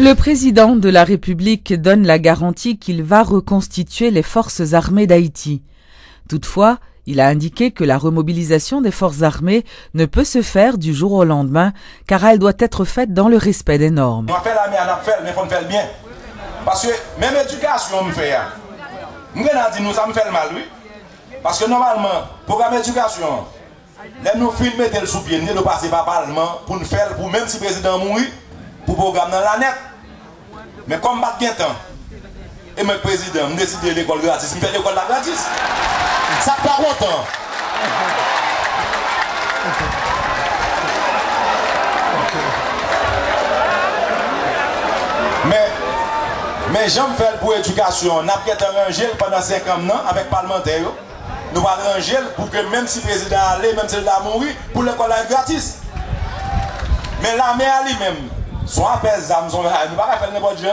Le président de la République donne la garantie qu'il va reconstituer les forces armées d'Haïti. Toutefois, il a indiqué que la remobilisation des forces armées ne peut se faire du jour au lendemain, car elle doit être faite dans le respect des normes. On fait la mais il faut faire bien. Parce que même l'éducation, on me fait. Nous dit ça me fait mal, oui. Parce que normalement, programme d'éducation, nous filmer le sous-pied, nous passer par le Parlement pour nous faire, pour même si le président mourit, pour programme dans la net. Mais comme pas de temps, et le président me décide de l'école gratis, je fais l'école gratis. Ça part longtemps. Mais j'aime faire pour l'éducation, on a peut-être arrangé pendant 5 ans avec parlementaires. Nous allons arranger pour que même si le président allait, même si il a mouru, pour l'école gratis. Mais l'armée à lui-même, soit appel ZAM, nous ne pouvons pas faire n'importe quoi.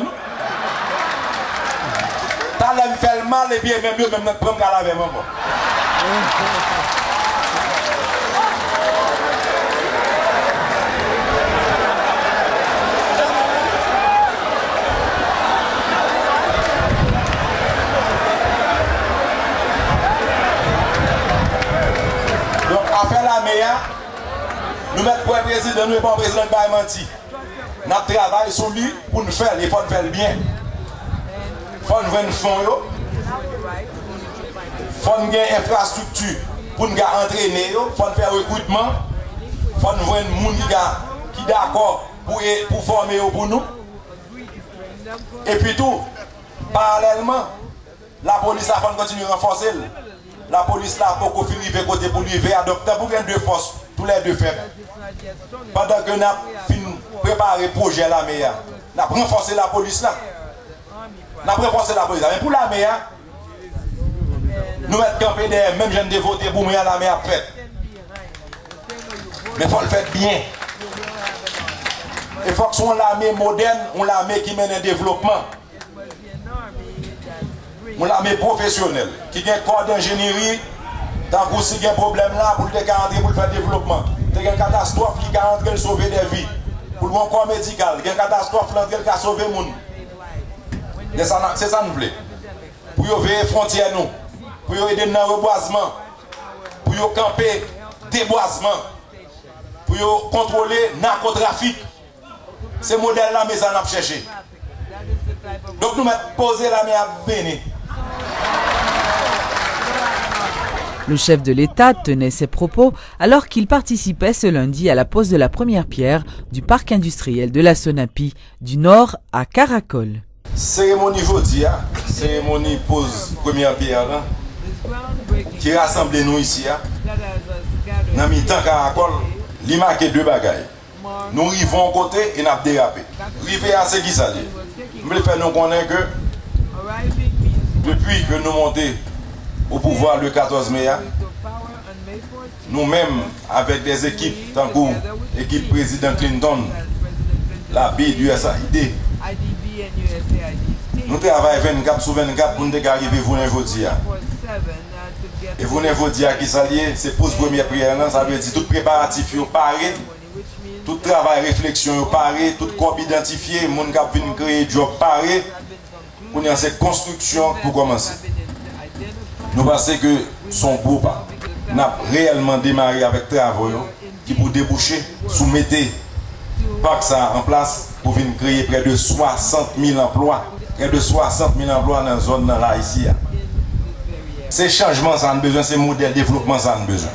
T'as l'air de faire mal et bien même notre premier cas avec moi. Donc, après la meilleure, nous mettons pour le président, nous ne pas le président de Baïmanti. Nous travaillons sur lui pour nous faire, il faut nous faire bien. Il faut nous faire un fonds, il faut nous faire une infrastructure pour nous entraîner, il faut nous faire un recrutement, il faut nous faire un monde qui est d'accord pour former pour nous. Et puis tout, parallèlement, la police a continué à renforcer. La police là, pour qu'on finisse côté pour lui adopter pour gagner deux forces, tous les deux faibles. Pendant que nous avons préparé le projet la meilleure, nous avons renforcé la police là. Nous avons renforcé la police là. Mais pour la meilleure, nous mettons campé derrière, même jeunes de voter pour moi la meilleure fête. Mais il faut le faire bien. Il faut que ce soit l'armée moderne, une armée qui mène un développement. Une armée professionnelle, qui a un corps d'ingénierie, tant que si il y a un problème là, pour le rentrer pour le faire développement. Il y a une catastrophe qui a rentré sauver des vies. Pour le corps médical, il y a une catastrophe qui a sauvé les gens. C'est ça nous plaît. Pour veiller les frontières, pour aider dans le reboisement, pour camper déboisement, pour contrôler le narcotrafic. Ces modèles-là, mais ça n'a pas cherché. Donc nous mettons poser la main à béni. Le chef de l'État tenait ses propos alors qu'il participait ce lundi à la pose de la première pierre du parc industriel de la Sonapi, du nord à Caracol. Cérémonie jeudi, cérémonie pose première pierre, qui rassemble nous ici, dans le temps Caracol, il marque deux bagailles. Nous arrivons côté et nous avons dérapé. Arrivé à ce qui s'allie. Je veux faire nous connaître que depuis que nous montons au pouvoir le 14 mai, nous-mêmes, avec des équipes, tant que l'équipe président Clinton, la BID, USAID, nous travaillons 24 sur 24 pour nous arriver à aujourd'hui. Et vous ne dire qui s'allie, c'est pour la première prière, ça veut dire tout préparatif est paré, tout travail, réflexion est paré, tout corps identifié, les gens qui viennent créer des jobs paré, pour cette construction pour commencer. Nous pensons que son groupe n'a réellement démarré avec travaux qui pour déboucher, soumettre pas ça en place pour venir créer près de 60 000 emplois. Près de 60 000 emplois dans la zone là ici. Ces changements, ça a besoin, ces modèles de développement, ça a besoin.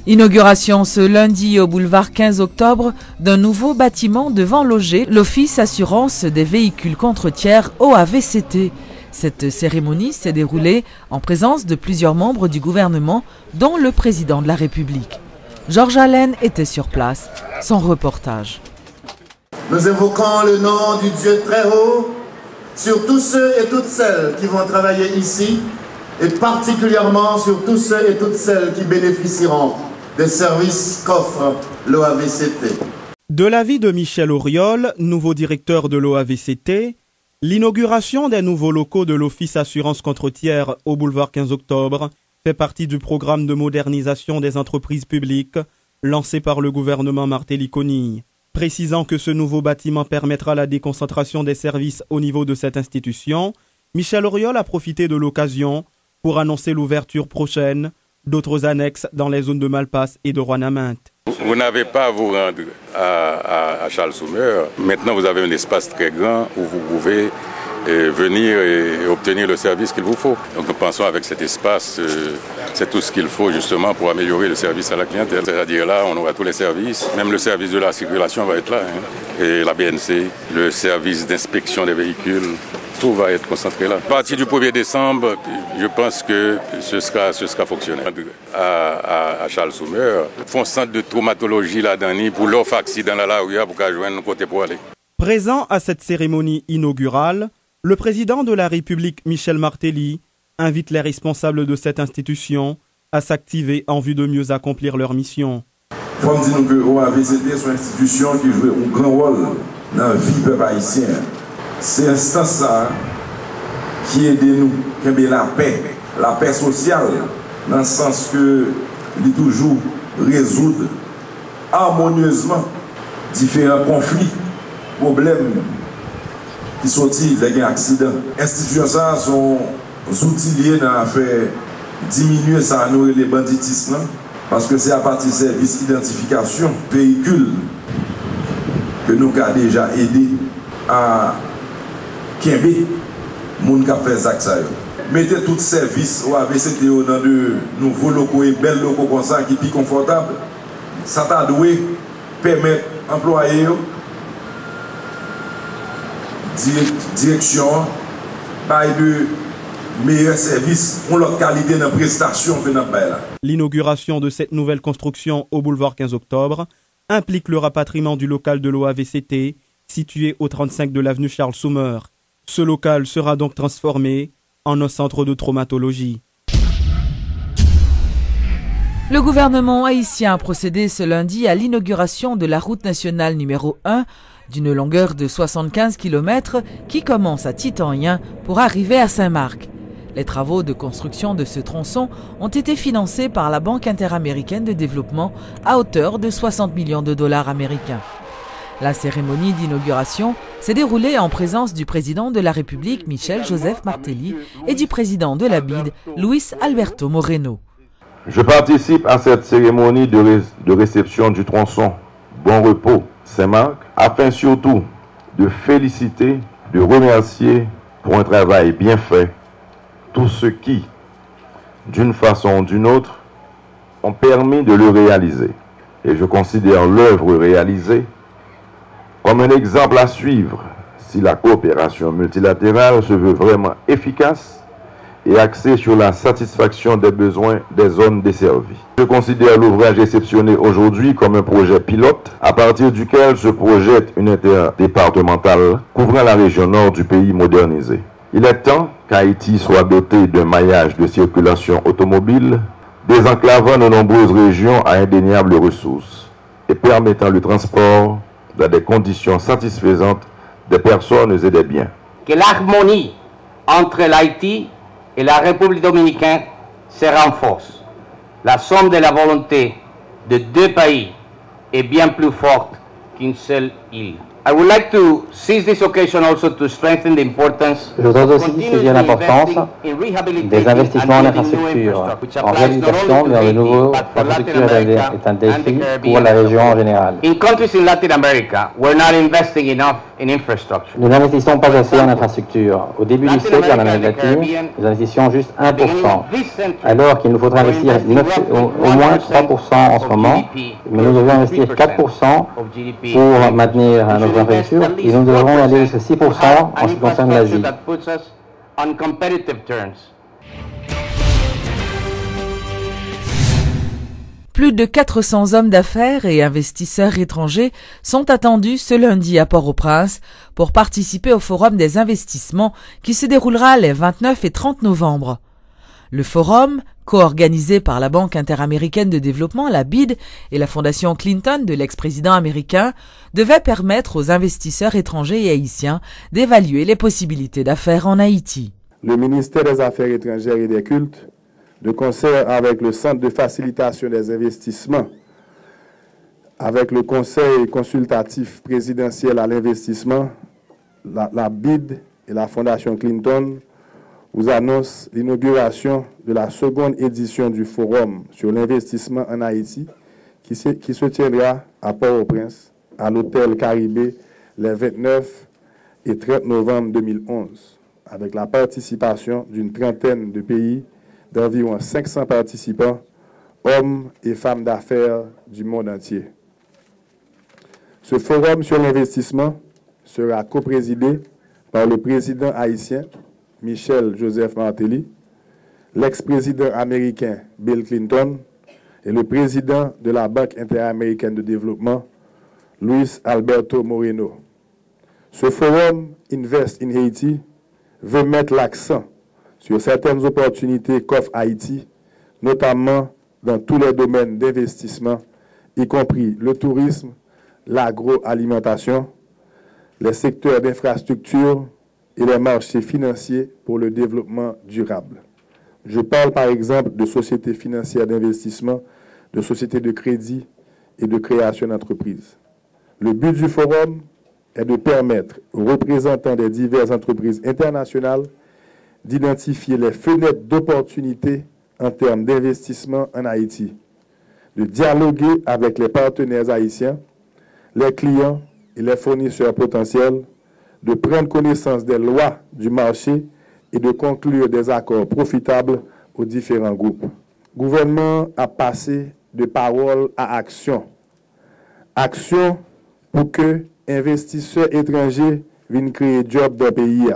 Inauguration ce lundi au boulevard 15 octobre d'un nouveau bâtiment devant loger l'Office Assurance des Véhicules contre Tiers OAVCT. Cette cérémonie s'est déroulée en présence de plusieurs membres du gouvernement, dont le président de la République. Georges Allen était sur place. Son reportage. Nous évoquons le nom du Dieu très haut sur tous ceux et toutes celles qui vont travailler ici et particulièrement sur tous ceux et toutes celles qui bénéficieront des services qu'offre l'OAVCT. De l'avis de Michel Auriol, nouveau directeur de l'OAVCT, l'inauguration des nouveaux locaux de l'Office Assurance Contre Tiers au boulevard 15 octobre fait partie du programme de modernisation des entreprises publiques lancé par le gouvernement Martelly-Conille. Précisant que ce nouveau bâtiment permettra la déconcentration des services au niveau de cette institution, Michel Auriol a profité de l'occasion pour annoncer l'ouverture prochaine d'autres annexes dans les zones de Malpasse et de Rouanaminthe. Vous n'avez pas à vous rendre à Charles-Soumer. Maintenant, vous avez un espace très grand où vous pouvez venir et obtenir le service qu'il vous faut. Donc nous pensons avec cet espace, c'est tout ce qu'il faut justement pour améliorer le service à la clientèle. C'est-à-dire là, on aura tous les services, même le service de la circulation va être là, et la BNC, le service d'inspection des véhicules, tout va être concentré là. À partir du 1er décembre, je pense que ce sera fonctionnel. À Charles-Soumer, font centre de traumatologie là-dedans pour l'offre accident là où il y a pour qu'à joindre côté pour aller. Présent à cette cérémonie inaugurale, le président de la République, Michel Martelly, invite les responsables de cette institution à s'activer en vue de mieux accomplir leur mission. Il faut dire que l'OAVCT est une institution qui joue un grand rôle dans la vie du peuple haïtien. C'est l'instance ça qui aide nous à la paix sociale, dans le sens que il toujours résoudre harmonieusement différents conflits, problèmes qui sont des accidents. Les institutions ça sont outils liés à faire diminuer ça, les banditisme, parce que c'est à partir de services d'identification véhicules que nous avons déjà aidé à Kembe, moun qui fait ça. Mettez tout service au AVCT dans de nouveaux locaux et belles locaux comme ça qui sont confortables. Ça t'a doué permettre aux employés direction de meilleurs services pour leur qualité de prestation que nous avons. L'inauguration de cette nouvelle construction au boulevard 15 octobre implique le rapatriement du local de l'OAVCT situé au 35 de l'avenue Charles-Soumer. Ce local sera donc transformé en un centre de traumatologie. Le gouvernement haïtien a procédé ce lundi à l'inauguration de la route nationale numéro 1 d'une longueur de 75 km qui commence à Titanien pour arriver à Saint-Marc. Les travaux de construction de ce tronçon ont été financés par la Banque interaméricaine de développement à hauteur de 60 millions de dollars américains. La cérémonie d'inauguration s'est déroulée en présence du président de la République, Michel-Joseph Martelly, et du président de la BID, Luis Alberto Moreno. Je participe à cette cérémonie de réception du tronçon Bon Repos Saint-Marc afin surtout de féliciter, de remercier pour un travail bien fait tous ceux qui, d'une façon ou d'une autre, ont permis de le réaliser. Et je considère l'œuvre réalisée comme un exemple à suivre si la coopération multilatérale se veut vraiment efficace et axée sur la satisfaction des besoins des zones desservies. Je considère l'ouvrage exceptionné aujourd'hui comme un projet pilote à partir duquel se projette une interdépartementale couvrant la région nord du pays modernisé. Il est temps qu'Haïti soit doté d'un maillage de circulation automobile, désenclavant de nombreuses régions à indéniables ressources et permettant le transport dans des conditions satisfaisantes des personnes et des biens. Que l'harmonie entre l'Haïti et la République dominicaine se renforce. La somme de la volonté de deux pays est bien plus forte qu'une seule île. I would like to seize this occasion also to strengthen the importance. Je voudrais aussi saisir l'importance des investissements en infrastructure. En réhabilitation, mais de nouveau, l'infrastructure est un défi pour la région en général. In countries in Latin America, we're not investing enough in infrastructure. Nous n'investissons pas assez en infrastructure. Au début du siècle, en Amérique latine, nous investissions juste 1%, alors qu'il nous faudra investir au moins 3% en ce moment, mais nous devons investir 4% pour maintenir nos infrastructures et nous devrons aller jusqu'à 6% en ce qui concerne l'Asie. Plus de 400 hommes d'affaires et investisseurs étrangers sont attendus ce lundi à Port-au-Prince pour participer au Forum des investissements qui se déroulera les 29 et 30 novembre. Le forum, co-organisé par la Banque interaméricaine de développement, la BID, et la Fondation Clinton de l'ex-président américain, devait permettre aux investisseurs étrangers et haïtiens d'évaluer les possibilités d'affaires en Haïti. Le ministère des Affaires étrangères et des Cultes, de concert avec le Centre de facilitation des investissements, avec le Conseil consultatif présidentiel à l'investissement, la BID et la Fondation Clinton, vous annonce l'inauguration de la seconde édition du Forum sur l'investissement en Haïti qui se tiendra à Port-au-Prince, à l'Hôtel Caribé, les 29 et 30 novembre 2011, avec la participation d'une trentaine de pays, d'environ 500 participants, hommes et femmes d'affaires du monde entier. Ce forum sur l'investissement sera coprésidé par le président haïtien Michel Joseph Martelly, l'ex-président américain Bill Clinton et le président de la Banque interaméricaine de développement, Luis Alberto Moreno. Ce forum Invest in Haiti veut mettre l'accent sur certaines opportunités qu'offre Haïti, notamment dans tous les domaines d'investissement, y compris le tourisme, l'agroalimentation, les secteurs d'infrastructure et les marchés financiers pour le développement durable. Je parle par exemple de sociétés financières d'investissement, de sociétés de crédit et de création d'entreprises. Le but du forum est de permettre aux représentants des diverses entreprises internationales d'identifier les fenêtres d'opportunité en termes d'investissement en Haïti, de dialoguer avec les partenaires haïtiens, les clients et les fournisseurs potentiels, de prendre connaissance des lois du marché et de conclure des accords profitables aux différents groupes. Le gouvernement a passé de parole à action. Action pour que investisseurs étrangers viennent créer des jobs dans le pays.